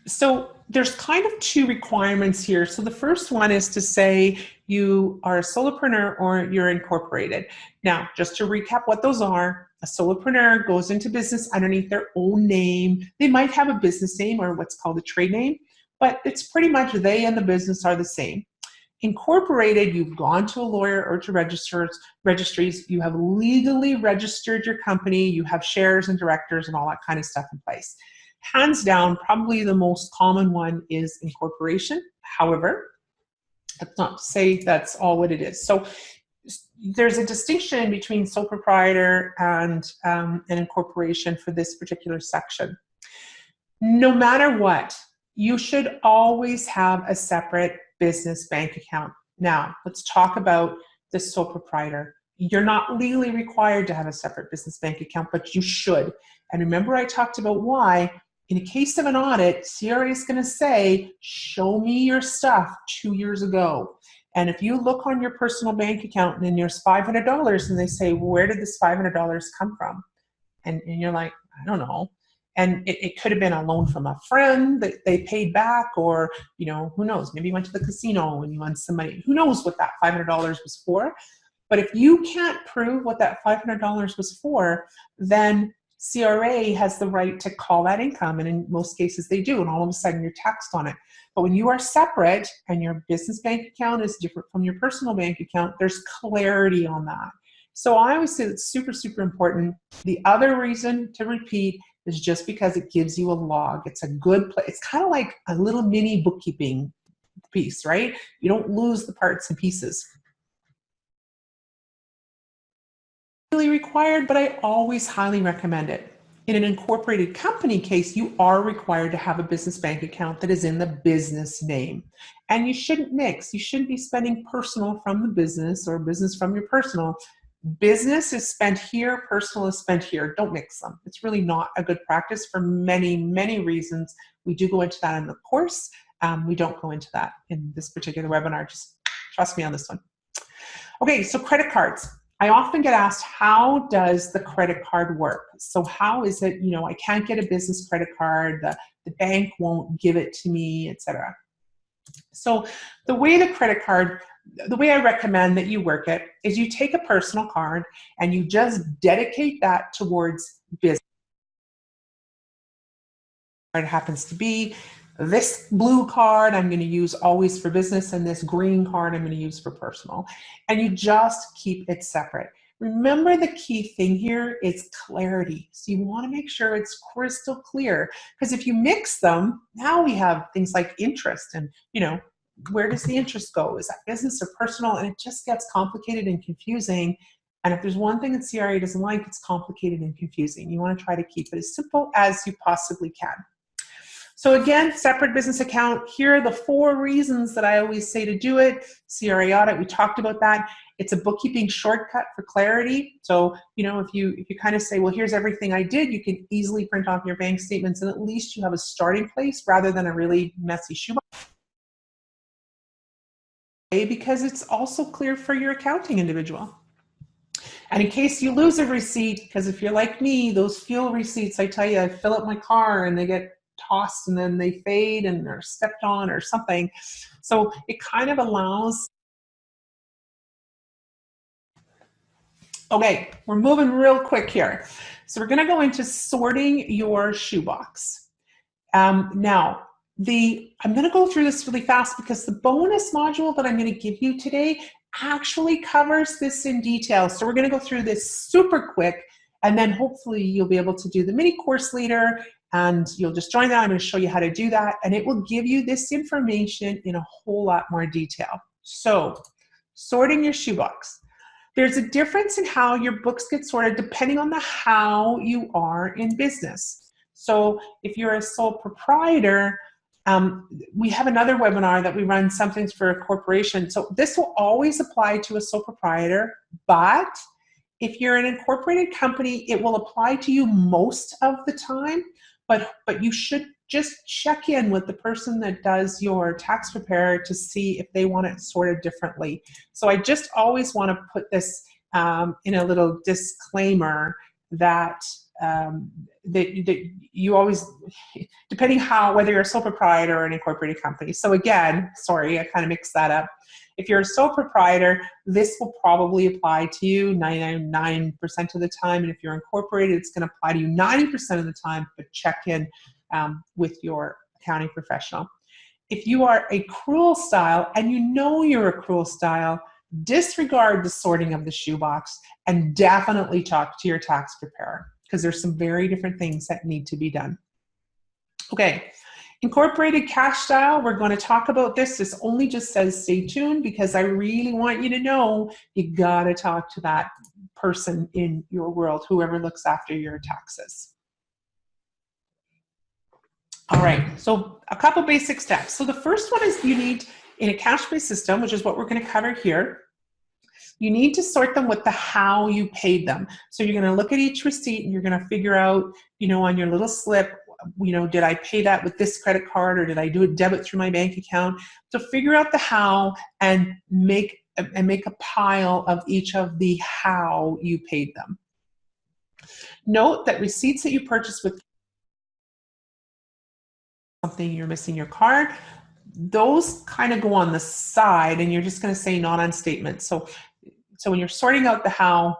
So there's kind of two requirements here. So the first one is to say you are a solopreneur or you're incorporated. Now, just to recap what those are, a solopreneur goes into business underneath their own name. They might have a business name or what's called a trade name, but it's pretty much they and the business are the same. Incorporated, you've gone to a lawyer or to registries, you have legally registered your company, you have shares and directors and all that kind of stuff in place. Hands down, probably the most common one is incorporation. However, that's not to say that's all what it is. So there's a distinction between sole proprietor and an incorporation for this particular section. No matter what, you should always have a separate business bank account. Now, let's talk about the sole proprietor. You're not legally required to have a separate business bank account, but you should. And remember, I talked about why. In a case of an audit, CRA is going to say, show me your stuff 2 years ago. And if you look on your personal bank account and then there's $500 and they say, where did this $500 come from? And you're like, I don't know. And it could have been a loan from a friend that they paid back, or, you know, who knows, maybe you went to the casino and you won some money. Who knows what that $500 was for? But if you can't prove what that $500 was for, then CRA has the right to call that income, and in most cases they do, and all of a sudden you're taxed on it. But when you are separate and your business bank account is different from your personal bank account, there's clarity on that. So I always say it's super, super important. The other reason to repeat is just because it gives you a log. It's a good place. It's kind of like a little mini bookkeeping piece, right? You don't lose the parts and pieces. Really required, but I always highly recommend it. In an incorporated company case, you are required to have a business bank account that is in the business name. And you shouldn't mix. You shouldn't be spending personal from the business or business from your personal. Business is spent here, personal is spent here. Don't mix them. It's really not a good practice for many, many reasons. We do go into that in the course. We don't go into that in this particular webinar. Just trust me on this one. Okay, so credit cards. I often get asked, how does the credit card work? So how is it, I can't get a business credit card, the bank won't give it to me, etc. So the way I recommend that you work it is you take a personal card and you just dedicate that towards business. It happens to be this blue card I'm going to use always for business, and this green card I'm going to use for personal. And you just keep it separate. Remember, the key thing here is clarity. So you want to make sure it's crystal clear, because if you mix them, now we have things like interest and, where does the interest go? Is that business or personal? And it just gets complicated and confusing. And if there's one thing that CRA doesn't like, it's complicated and confusing. You want to try to keep it as simple as you possibly can. So again, separate business account. Here are the 4 reasons that I always say to do it. CRA audit, we talked about that. It's a bookkeeping shortcut for clarity. So, if you kind of say, well, here's everything I did, you can easily print off your bank statements, and at least you have a starting place rather than a really messy shoebox. Because it's also clear for your accounting individual. And in case you lose a receipt, because if you're like me, those fuel receipts, I tell you, I fill up my car and they get tossed and then they fade and they're stepped on or something. So it kind of allows. Okay, we're moving real quick here. So we're going to go into sorting your shoebox. Now, I'm going to go through this really fast because the bonus module that I'm going to give you today actually covers this in detail. So we're going to go through this super quick, and then hopefully you'll be able to do the mini course later, and you'll just join that. I'm going to show you how to do that, and it will give you this information in a whole lot more detail. So, sorting your shoebox. There's a difference in how your books get sorted depending on the how you are in business. So if you're a sole proprietor, we have another webinar that we run, Something for a Corporation. So this will always apply to a sole proprietor, but if you're an incorporated company, it will apply to you most of the time, but you should just check in with the person that does your tax preparer to see if they want it sorted differently. So I just always want to put this in a little disclaimer that that you always, depending whether you're a sole proprietor or an incorporated company. So again, sorry, I kind of mixed that up. If you're a sole proprietor, this will probably apply to you 99% of the time. And if you're incorporated, it's going to apply to you 90% of the time, but check in with your accounting professional. If you are a accrual style and you know you're a accrual style, disregard the sorting of the shoebox and definitely talk to your tax preparer, because there's some very different things that need to be done. Okay, incorporated cash style, we're going to talk about this. This only just says stay tuned because I really want you to know you got to talk to that person in your world, whoever looks after your taxes. All right, so a couple basic steps. So the first one is you need, in a cash-based system, which is what we're going to cover here, you need to sort them with the how you paid them. So you're going to look at each receipt and you're going to figure out, on your little slip, did I pay that with this credit card or did I do a debit through my bank account? So figure out the how and make a pile of each of the how you paid them. Note that receipts that you purchased with something you're missing your card, those kind of go on the side and you're just going to say not on statement. So when you're sorting out the how,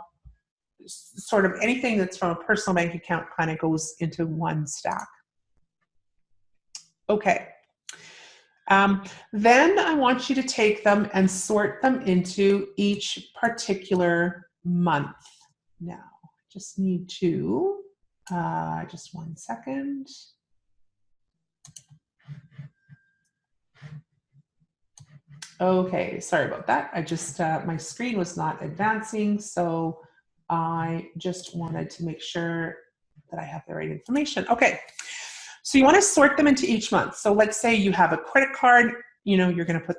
sort of anything that's from a personal bank account kind of goes into one stack. Okay. Then I want you to take them and sort them into each particular month. Now, just need to, just 1 second. Okay, sorry about that. I just, my screen was not advancing, so I just wanted to make sure that I have the right information. Okay, so you want to sort them into each month. So let's say you have a credit card, you know, you're going to put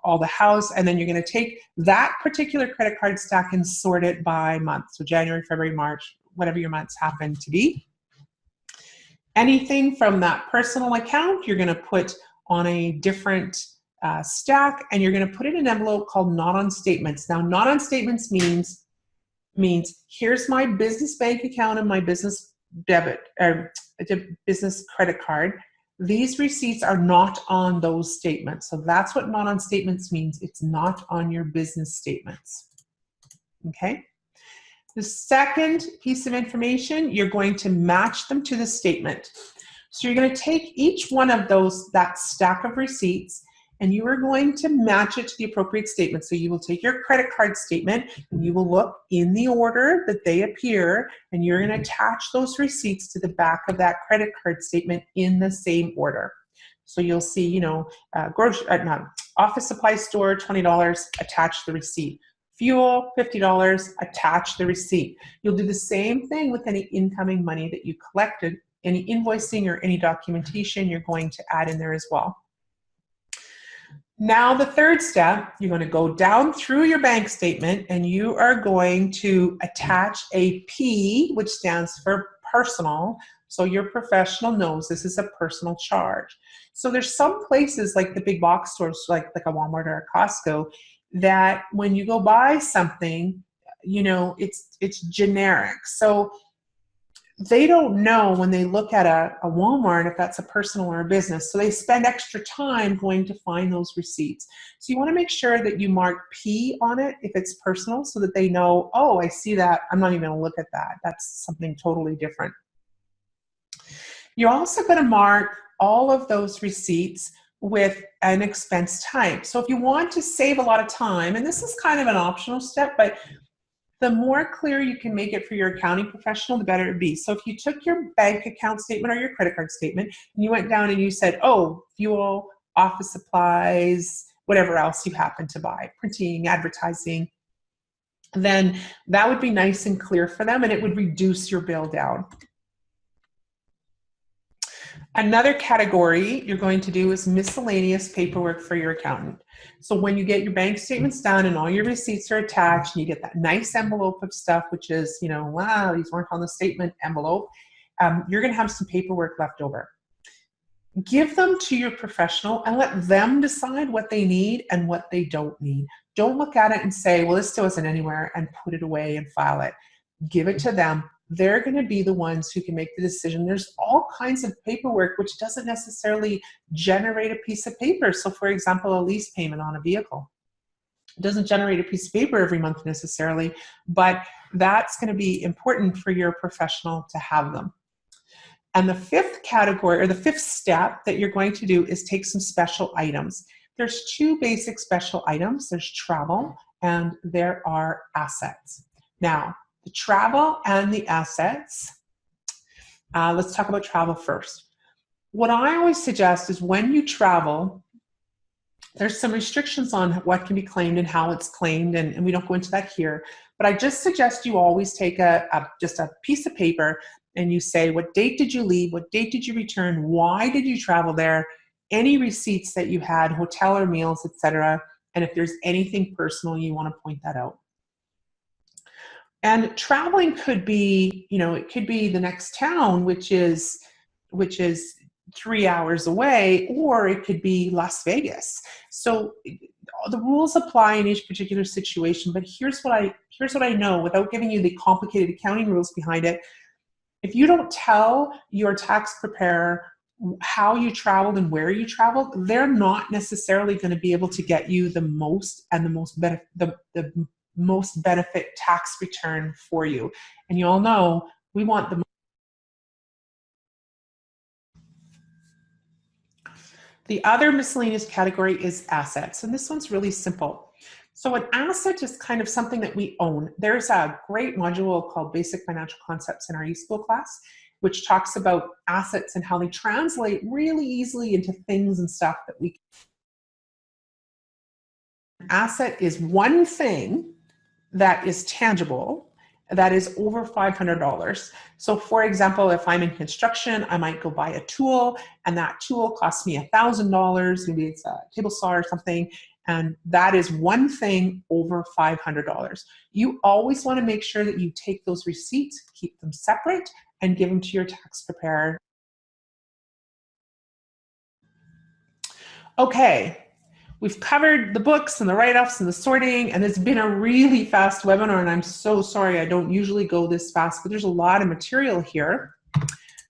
all the house, and then you're going to take that particular credit card stack and sort it by month. So January, February, March, whatever your months happen to be. Anything from that personal account, you're going to put on a different stack, and you're going to put it in an envelope called not on statements. Now, not on statements means here's my business bank account and my business debit or business credit card. These receipts are not on those statements. So that's what not on statements means. It's not on your business statements. Okay. The second piece of information, you're going to match them to the statement. So you're going to take each one of that stack of receipts, and you are going to match it to the appropriate statement. So you will take your credit card statement and you will look in the order that they appear, and you're going to attach those receipts to the back of that credit card statement in the same order. So you'll see, you know, office supply store, $20, attach the receipt. Fuel, $50, attach the receipt. You'll do the same thing with any incoming money that you collected, any invoicing or any documentation you're going to add in there as well. Now the third step, you're going to go down through your bank statement and you are going to attach a P, which stands for personal. So your professional knows this is a personal charge. So there's some places like the big box stores, like a Walmart or a Costco, that when you go buy something, you know, it's generic. So they don't know when they look at a Walmart if that's a personal or a business. So they spend extra time going to find those receipts. So you want to make sure that you mark P on it if it's personal so that they know, oh, I see that. I'm not even going to look at that. That's something totally different. You're also going to mark all of those receipts with an expense type. So if you want to save a lot of time, and this is kind of an optional step, but the more clear you can make it for your accounting professional, the better it would be. So if you took your bank account statement or your credit card statement and you went down and you said, oh, fuel, office supplies, whatever else you happen to buy, printing, advertising, then that would be nice and clear for them and it would reduce your bill down. Another category you're going to do is miscellaneous paperwork for your accountant. So when you get your bank statements done and all your receipts are attached and you get that nice envelope of stuff, which is, you know, wow, these weren't on the statement envelope, you're going to have some paperwork left over. Give them to your professional and let them decide what they need and what they don't need. Don't look at it and say, well, this still isn't anywhere, and put it away and file it. Give it to them. They're going to be the ones who can make the decision. There's all kinds of paperwork which doesn't necessarily generate a piece of paper. So for example, a lease payment on a vehicle. It doesn't generate a piece of paper every month necessarily, but that's going to be important for your professional to have them. And the fifth category, or the fifth step that you're going to do is take some special items. There's two basic special items. There's travel and there are assets. Now, the travel and the assets, let's talk about travel first. What I always suggest is when you travel, there's some restrictions on what can be claimed and how it's claimed, and we don't go into that here, but I just suggest you always take just a piece of paper and you say, what date did you leave? What date did you return? Why did you travel there? Any receipts that you had, hotel or meals, etc. And if there's anything personal, you want to point that out. And traveling could be, you know, it could be the next town, which is 3 hours away, or it could be Las Vegas. So the rules apply in each particular situation, but here's what I know without giving you the complicated accounting rules behind it. If you don't tell your tax preparer how you traveled and where you traveled, they're not necessarily going to be able to get you the most benefit tax return for you. And you all know we want the The other miscellaneous category is assets, and this one's really simple. So an asset is kind of something that we own. There's a great module called Basic Financial Concepts in our eSchool class, which talks about assets and how they translate really easily into things and stuff that we can. Asset is one thing that is tangible that is over $500. So for example, if I'm in construction, I might go buy a tool and that tool costs me $1,000, maybe it's a table saw or something, and that is one thing over $500. You always want to make sure that you take those receipts, keep them separate, and give them to your tax preparer. Okay. We've covered the books and the write-offs and the sorting, and it's been a really fast webinar, and I'm so sorry I don't usually go this fast, but there's a lot of material here.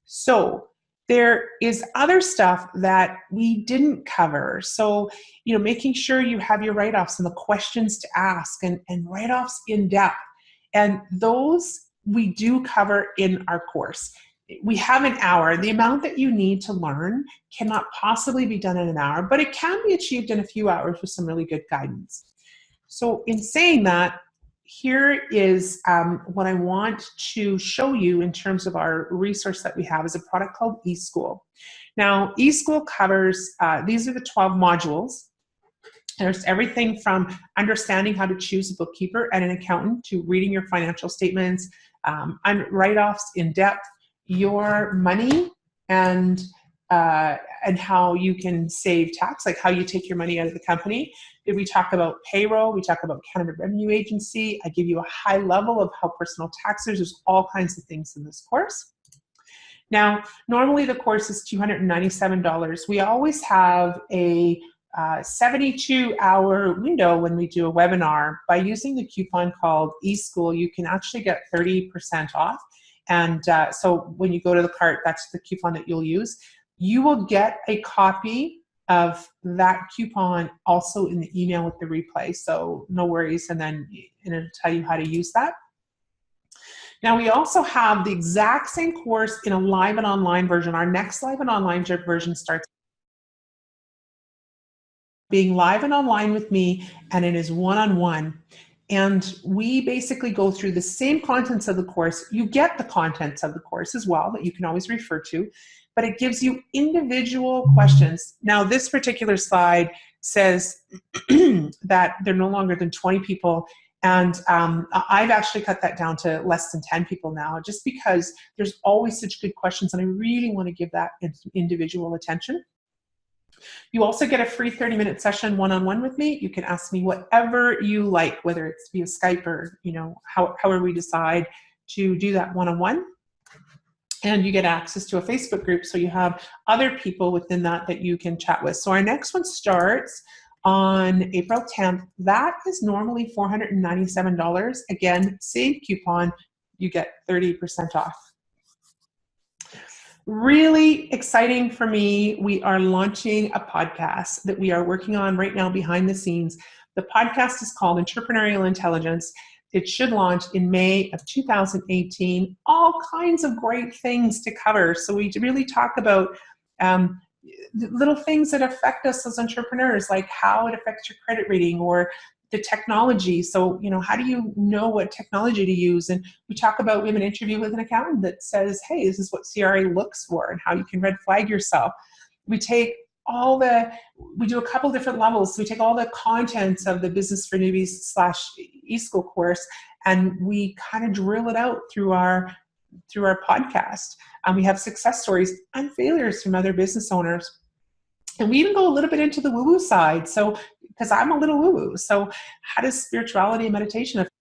So there is other stuff that we didn't cover. So, making sure you have your write-offs and the questions to ask and write-offs in depth. And those we do cover in our course. We have an hour. The amount that you need to learn cannot possibly be done in an hour, but it can be achieved in a few hours with some really good guidance. So in saying that, here is what I want to show you in terms of our resource that we have is a product called eSchool. Now, eSchool covers, these are the 12 modules. There's everything from understanding how to choose a bookkeeper and an accountant to reading your financial statements, write-offs in depth, your money, and how you can save tax, like how you take your money out of the company. We talk about payroll, we talk about Canada Revenue Agency. I give you a high level of how personal taxes, there's all kinds of things in this course. Now, normally the course is $297. We always have a 72-hour window when we do a webinar. By using the coupon called eSchool, you can actually get 30% off. And so when you go to the cart, that's the coupon that you'll use. You will get a copy of that coupon also in the email with the replay. So no worries, and then it'll tell you how to use that. Now we also have the exact same course in a live and online version. Our next live and online version starts being live and online with me, and it is one-on-one. And we basically go through the same contents of the course. You get the contents of the course as well that you can always refer to, but it gives you individual questions. Now, this particular slide says that they're no longer than 20 people, and I've actually cut that down to less than 10 people now, just because there's always such good questions, and I really want to give that individual attention. You also get a free 30-minute session one-on-one with me. You can ask me whatever you like, whether it's via Skype or, however we decide to do that one-on-one. And you get access to a Facebook group, so you have other people within that you can chat with. So our next one starts on April 10th. That is normally $497. Again, same coupon, you get 30% off. Really exciting for me. We are launching a podcast that we are working on right now behind the scenes. The podcast is called Intrapreneurial Intelligence. It should launch in May of 2018. All kinds of great things to cover. So we really talk about little things that affect us as entrepreneurs, like how it affects your credit rating or the technology. So, how do you know what technology to use? And we have an interview with an accountant that says, hey, this is what CRA looks for and how you can red flag yourself. We do a couple different levels. So we take all the contents of the Business for Newbies / eSchool course, and we kind of drill it out through our podcast. We have success stories and failures from other business owners. And we even go a little bit into the woo-woo side. So, because I'm a little woo-woo. So how does spirituality and meditation affect?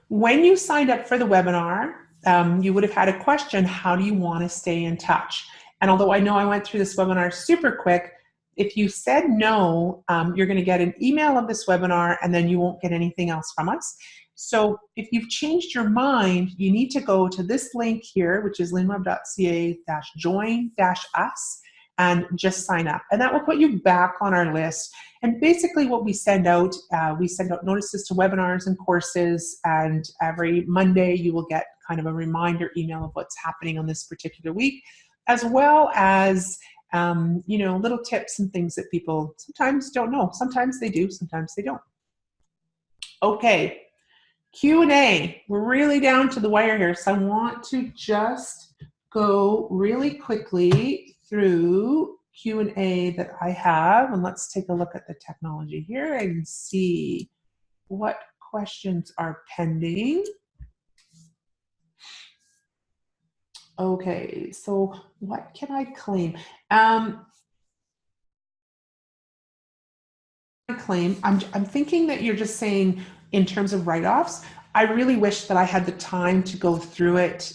When you signed up for the webinar, you would have had a question, how do you want to stay in touch? And although I know I went through this webinar super quick, if you said no, you're going to get an email of this webinar and then you won't get anything else from us. So if you've changed your mind, you need to go to this link here, which is linweb.ca-join-us, and just sign up. And that will put you back on our list. And basically what we send out notices to webinars and courses, and every Monday you will get kind of a reminder email of what's happening on this particular week. as well as little tips and things that people sometimes don't know. Sometimes they do, sometimes they don't. Okay, Q&A. We're really down to the wire here, so I want to just go really quickly through Q&A that I have, and let's take a look at the technology here and see what questions are pending. Okay, so what can I claim? I'm thinking that you're just saying in terms of write-offs. I really wish that I had the time to go through it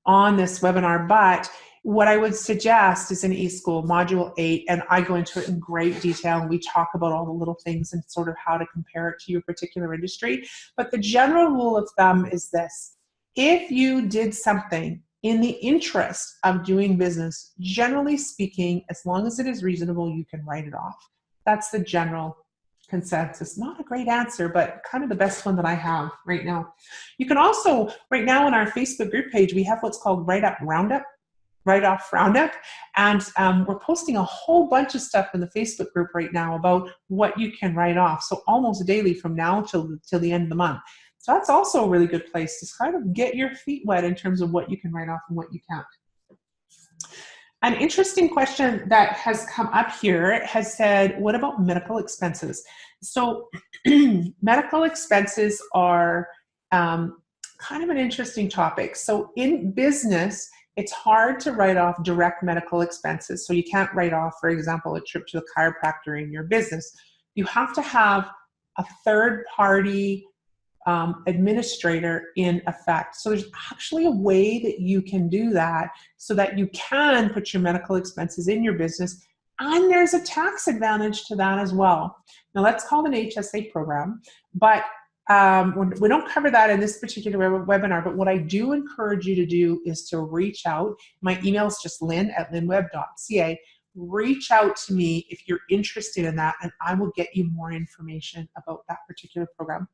on this webinar, but what I would suggest is in eSchool Module 8, and I go into it in great detail, and we talk about all the little things and sort of how to compare it to your particular industry. But the general rule of thumb is this: if you did something in the interest of doing business, generally speaking, as long as it is reasonable, you can write it off. That's the general consensus. Not a great answer, but kind of the best one that I have right now. You can also, right now on our Facebook group page, we have what's called Write-Off Roundup, and we're posting a whole bunch of stuff in the Facebook group right now about what you can write off. So almost daily from now till the end of the month. So that's also a really good place to kind of get your feet wet in terms of what you can write off and what you can't. An interesting question that has come up here has said, what about medical expenses? So medical expenses are kind of an interesting topic. So in business, it's hard to write off direct medical expenses. So you can't write off, for example, a trip to the chiropractor in your business. You have to have a third-party administrator in effect. So there's actually a way that you can do that so that you can put your medical expenses in your business, and there's a tax advantage to that as well. Now that's called an HSA program, but we don't cover that in this particular webinar, but what I do encourage you to do is to reach out. My email is just lynn@lynnweb.ca. Reach out to me if you're interested in that, and I will get you more information about that particular program.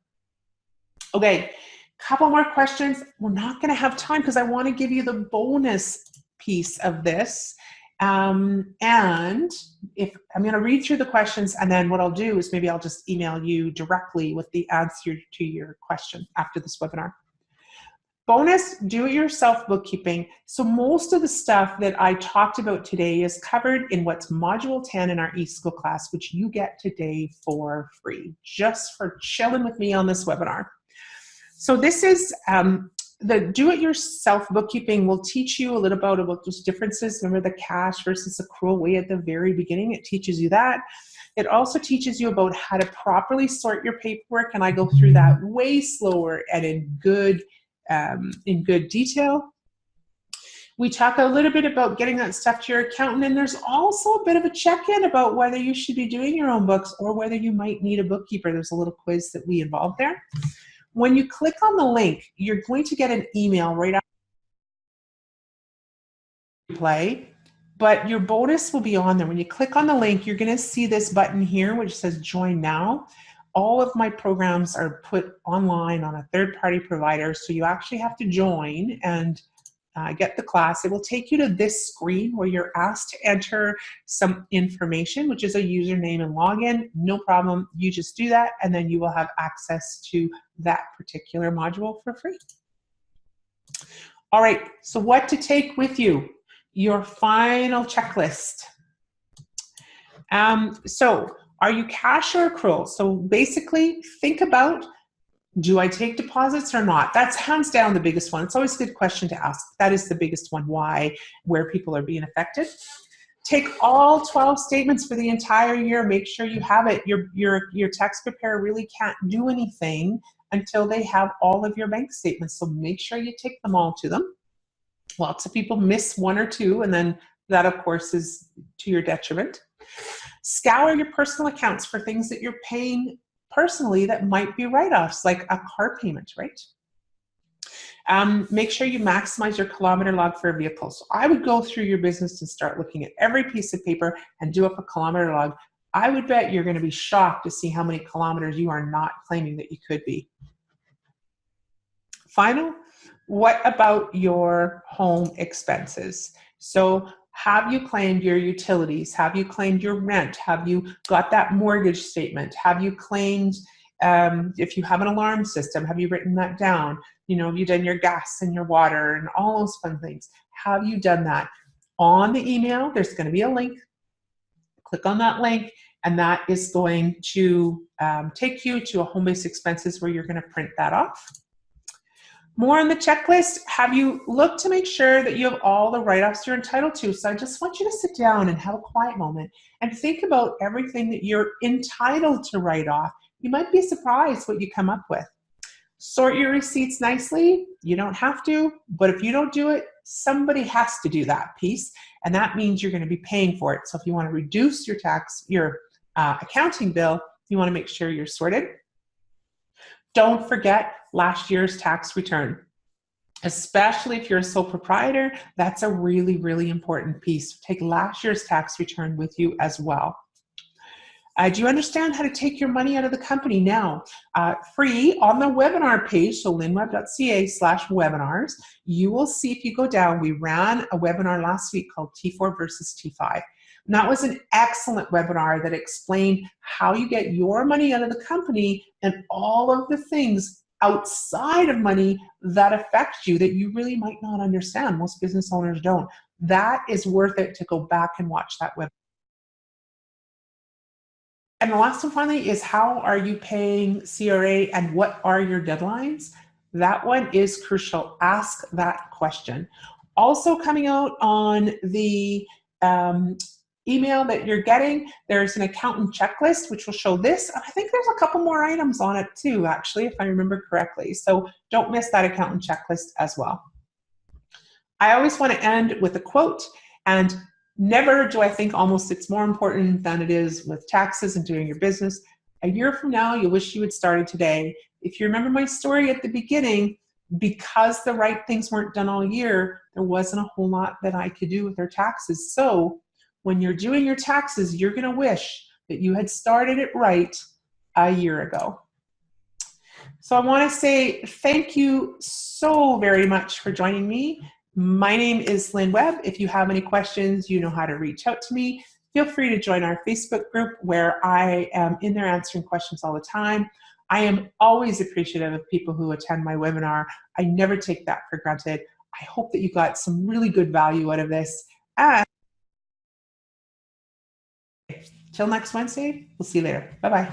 Okay, couple more questions. We're not going to have time because I want to give you the bonus piece of this. And if I'm going to read through the questions, and then what I'll do is maybe I'll just email you directly with the answer to your question after this webinar. Bonus, do-it-yourself bookkeeping. So most of the stuff that I talked about today is covered in what's Module 10 in our eSchool class, which you get today for free, just for chilling with me on this webinar. So this is the do-it-yourself bookkeeping will teach you a little about those differences. Remember the cash versus accrual way at the very beginning? It teaches you that. It also teaches you about how to properly sort your paperwork, and I go through that way slower and in good detail. We talk a little bit about getting that stuff to your accountant, and there's also a bit of a check-in about whether you should be doing your own books or whether you might need a bookkeeper. There's a little quiz that we involve there. When you click on the link, you're going to get an email right after you play, but your bonus will be on there. When you click on the link, you're going to see this button here which says Join Now. All of my programs are put online on a third-party provider, so you actually have to join and get the class. It will take you to this screen where you're asked to enter some information, which is a username and login. No problem. You just do that, and then you will have access to that particular module for free. All right, so what to take with you? Your final checklist. So are you cash or accrual? So basically, think about, do I take deposits or not? That's hands down the biggest one. It's always a good question to ask. That is the biggest one, why, where people are being affected. Take all 12 statements for the entire year. Make sure you have it. Your tax preparer really can't do anything until they have all of your bank statements. So make sure you take them all to them. Lots of people miss one or two, and then that, of course, is to your detriment. Scour your personal accounts for things that you're paying personally that might be write-offs, like a car payment, right? Make sure you maximize your kilometer log for a vehicle. So I would go through your business and start looking at every piece of paper and do up a kilometer log. I would bet you're going to be shocked to see how many kilometers you are not claiming that you could be. Final, what about your home expenses? So have you claimed your utilities? Have you claimed your rent? Have you got that mortgage statement? Have you claimed, if you have an alarm system, have you written that down? You know, have you done your gas and your water and all those fun things? Have you done that? On the email, there's going to be a link. Click on that link, and that is going to take you to a home-based expenses where you're going to print that off. More on the checklist, have you looked to make sure that you have all the write-offs you're entitled to? So I just want you to sit down and have a quiet moment and think about everything that you're entitled to write off. You might be surprised what you come up with. Sort your receipts nicely. You don't have to, but if you don't do it, somebody has to do that piece, and that means you're going to be paying for it. So if you want to reduce your accounting bill, you want to make sure you're sorted. Don't forget last year's tax return. Especially if you're a sole proprietor, that's a really, really important piece. Take last year's tax return with you as well. Do you understand how to take your money out of the company now? Free on the webinar page, so linweb.ca/webinars, you will see if you go down, we ran a webinar last week called T4 versus T5. And that was an excellent webinar that explained how you get your money out of the company and all of the things outside of money that affect you that you really might not understand. Most business owners don't. That is worth it to go back and watch that webinar. And the last one finally is, how are you paying CRA and what are your deadlines? That one is crucial. Ask that question. Also coming out on the email that you're getting, there's an accountant checklist, which will show this. I think there's a couple more items on it too, actually, if I remember correctly. So don't miss that accountant checklist as well. I always want to end with a quote, and never do I think almost it's more important than it is with taxes and doing your business. A year from now, you'll wish you had started today. If you remember my story at the beginning, because the right things weren't done all year, there wasn't a whole lot that I could do with their taxes. So when you're doing your taxes, you're going to wish that you had started it right a year ago. So I want to say thank you so very much for joining me. My name is Lynn Webb. If you have any questions, you know how to reach out to me. Feel free to join our Facebook group where I am in there answering questions all the time. I am always appreciative of people who attend my webinar. I never take that for granted. I hope that you got some really good value out of this. And till next Wednesday, we'll see you later. Bye-bye.